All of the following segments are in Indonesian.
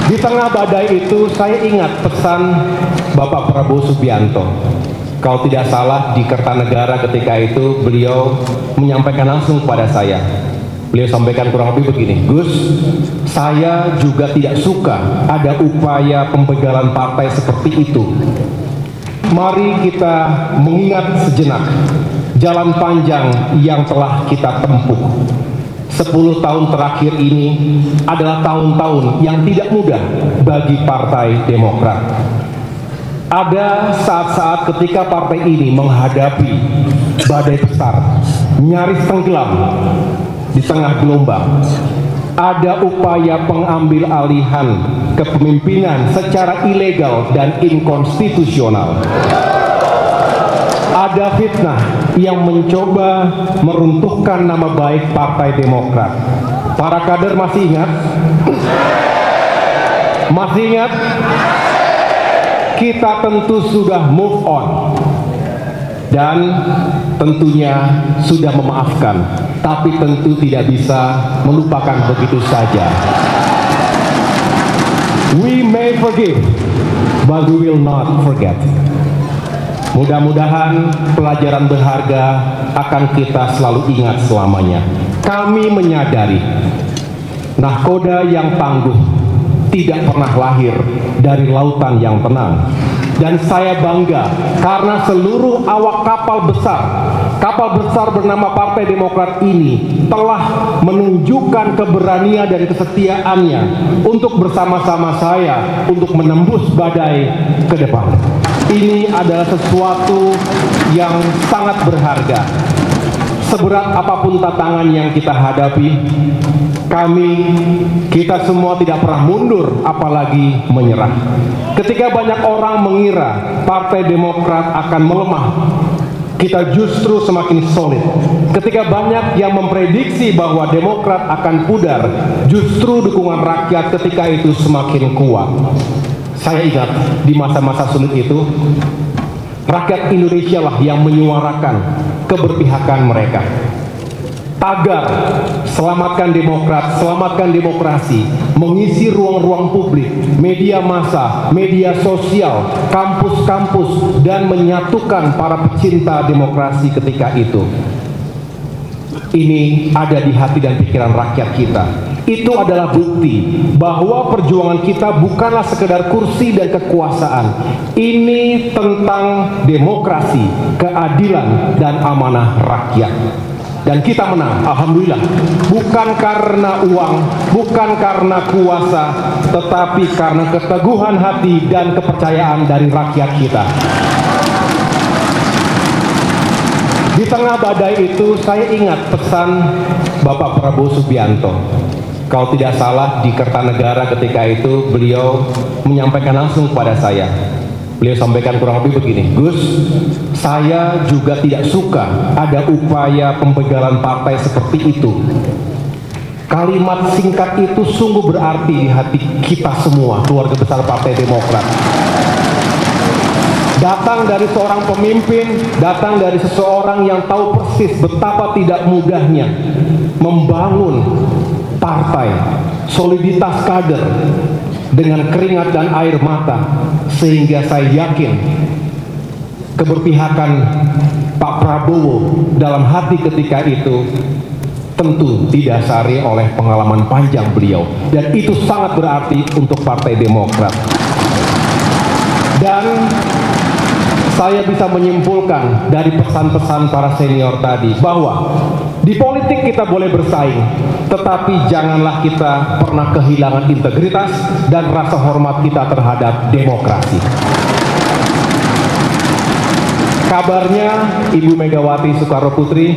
Di tengah badai itu saya ingat pesan Bapak Prabowo Subianto. Kalau tidak salah di Kertanegara ketika itu beliau menyampaikan langsung kepada saya. Beliau sampaikan kurang lebih begini, Gus, saya juga tidak suka ada upaya pembegalan partai seperti itu. Mari kita mengingat sejenak jalan panjang yang telah kita tempuh. 10 tahun terakhir ini adalah tahun-tahun yang tidak mudah bagi Partai Demokrat. Ada saat-saat ketika partai ini menghadapi badai besar, nyaris tenggelam di tengah gelombang. Ada upaya pengambil alihan kepemimpinan secara ilegal dan inkonstitusional. Ada fitnah yang mencoba meruntuhkan nama baik Partai Demokrat. Para kader masih ingat? Masih ingat? Kita tentu sudah move on dan tentunya sudah memaafkan, tapi tentu tidak bisa melupakan begitu saja. We may forgive, but we will not forget. Mudah-mudahan pelajaran berharga akan kita selalu ingat selamanya. Kami menyadari nahkoda yang tangguh tidak pernah lahir dari lautan yang tenang. Dan saya bangga karena seluruh awak kapal besar bernama Partai Demokrat ini telah menunjukkan keberanian dan kesetiaannya untuk bersama-sama saya untuk menembus badai ke depan. Ini adalah sesuatu yang sangat berharga. Seberat apapun tantangan yang kita hadapi, kita semua tidak pernah mundur, apalagi menyerah. Ketika banyak orang mengira Partai Demokrat akan melemah, kita justru semakin solid. Ketika banyak yang memprediksi bahwa Demokrat akan pudar, justru dukungan rakyat ketika itu semakin kuat. Saya ingat di masa-masa sulit itu, rakyat Indonesia lah yang menyuarakan keberpihakan mereka. Tagar selamatkan Demokrat, selamatkan demokrasi, mengisi ruang-ruang publik, media massa, media sosial, kampus-kampus, dan menyatukan para pecinta demokrasi ketika itu. Ini ada di hati dan pikiran rakyat kita. Itu adalah bukti bahwa perjuangan kita bukanlah sekedar kursi dan kekuasaan. Ini tentang demokrasi, keadilan, dan amanah rakyat. Dan kita menang, alhamdulillah. Bukan karena uang, bukan karena kuasa, tetapi karena keteguhan hati dan kepercayaan dari rakyat kita. Di tengah badai itu saya ingat pesan Bapak Prabowo Subianto. Kalau tidak salah di Kertanegara ketika itu beliau menyampaikan langsung kepada saya. Beliau sampaikan kurang lebih begini, Gus, saya juga tidak suka ada upaya pembegalan partai seperti itu. Kalimat singkat itu sungguh berarti di hati kita semua, keluarga besar Partai Demokrat. Datang dari seorang pemimpin, datang dari seseorang yang tahu persis betapa tidak mudahnya membangun partai, soliditas kader dengan keringat dan air mata, sehingga saya yakin keberpihakan Pak Prabowo dalam hati ketika itu tentu didasari oleh pengalaman panjang beliau, dan itu sangat berarti untuk Partai Demokrat. Dan saya bisa menyimpulkan dari pesan-pesan para senior tadi bahwa di politik kita boleh bersaing, tetapi janganlah kita pernah kehilangan integritas dan rasa hormat kita terhadap demokrasi. Kabarnya Ibu Megawati Soekarno Putri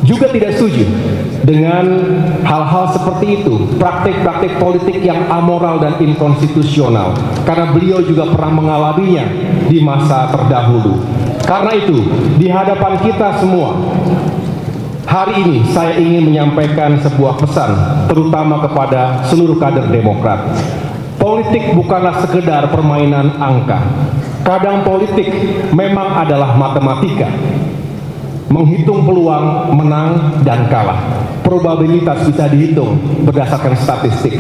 juga tidak setuju dengan hal-hal seperti itu, praktik-praktik politik yang amoral dan inkonstitusional, karena beliau juga pernah mengalaminya di masa terdahulu. Karena itu, di hadapan kita semua, hari ini saya ingin menyampaikan sebuah pesan, terutama kepada seluruh kader Demokrat. Politik bukanlah sekedar permainan angka. Kadang politik memang adalah matematika. Menghitung peluang menang dan kalah. Probabilitas bisa dihitung berdasarkan statistik.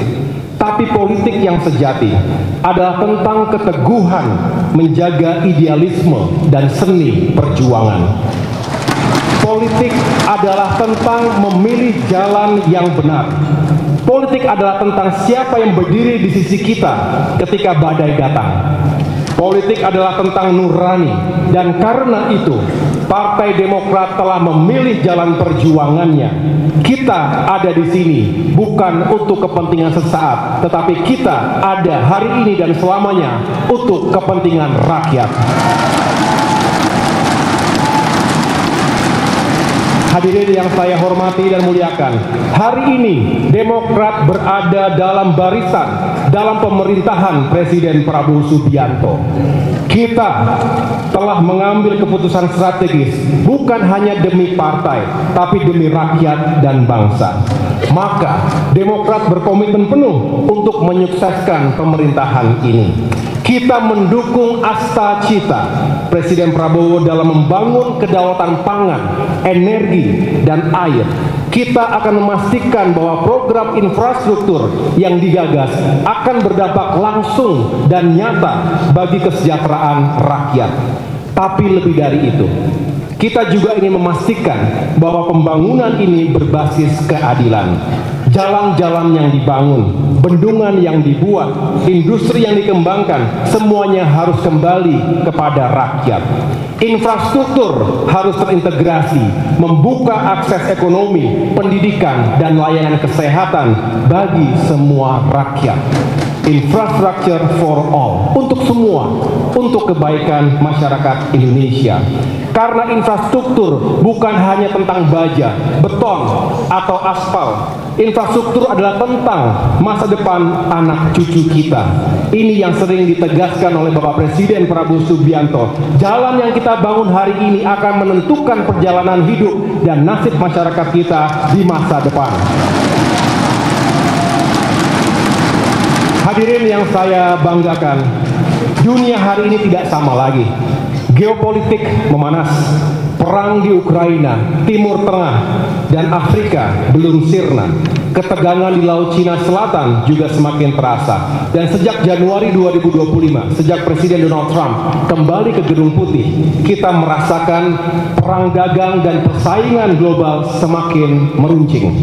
Tapi politik yang sejati adalah tentang keteguhan menjaga idealisme dan seni perjuangan. Politik adalah tentang memilih jalan yang benar. Politik adalah tentang siapa yang berdiri di sisi kita ketika badai datang. Politik adalah tentang nurani, dan karena itu Partai Demokrat telah memilih jalan perjuangannya. Kita ada di sini bukan untuk kepentingan sesaat, tetapi kita ada hari ini dan selamanya untuk kepentingan rakyat. Hadirin yang saya hormati dan muliakan, hari ini Demokrat berada dalam barisan dalam pemerintahan Presiden Prabowo Subianto. Kita telah mengambil keputusan strategis bukan hanya demi partai, tapi demi rakyat dan bangsa. Maka Demokrat berkomitmen penuh untuk menyukseskan pemerintahan ini. Kita mendukung asta cita Presiden Prabowo dalam membangun kedaulatan pangan, energi, dan air. Kita akan memastikan bahwa program infrastruktur yang digagas akan berdampak langsung dan nyata bagi kesejahteraan rakyat. Tapi lebih dari itu, kita juga ingin memastikan bahwa pembangunan ini berbasis keadilan. Jalan-jalan yang dibangun, bendungan yang dibuat, industri yang dikembangkan, semuanya harus kembali kepada rakyat. Infrastruktur harus terintegrasi, membuka akses ekonomi, pendidikan, dan layanan kesehatan bagi semua rakyat. Infrastructure for all, untuk semua, untuk kebaikan masyarakat Indonesia. Karena infrastruktur bukan hanya tentang baja, beton, atau aspal. Infrastruktur adalah tentang masa depan anak cucu kita. Ini yang sering ditegaskan oleh Bapak Presiden Prabowo Subianto. Jalan yang kita bangun hari ini akan menentukan perjalanan hidup dan nasib masyarakat kita di masa depan. Hadirin yang saya banggakan, dunia hari ini tidak sama lagi. Geopolitik memanas, perang di Ukraina, Timur Tengah, dan Afrika belum sirna. Ketegangan di Laut Cina Selatan juga semakin terasa. Dan sejak Januari 2025, sejak Presiden Donald Trump kembali ke Gedung Putih, kita merasakan perang dagang dan persaingan global semakin meruncing.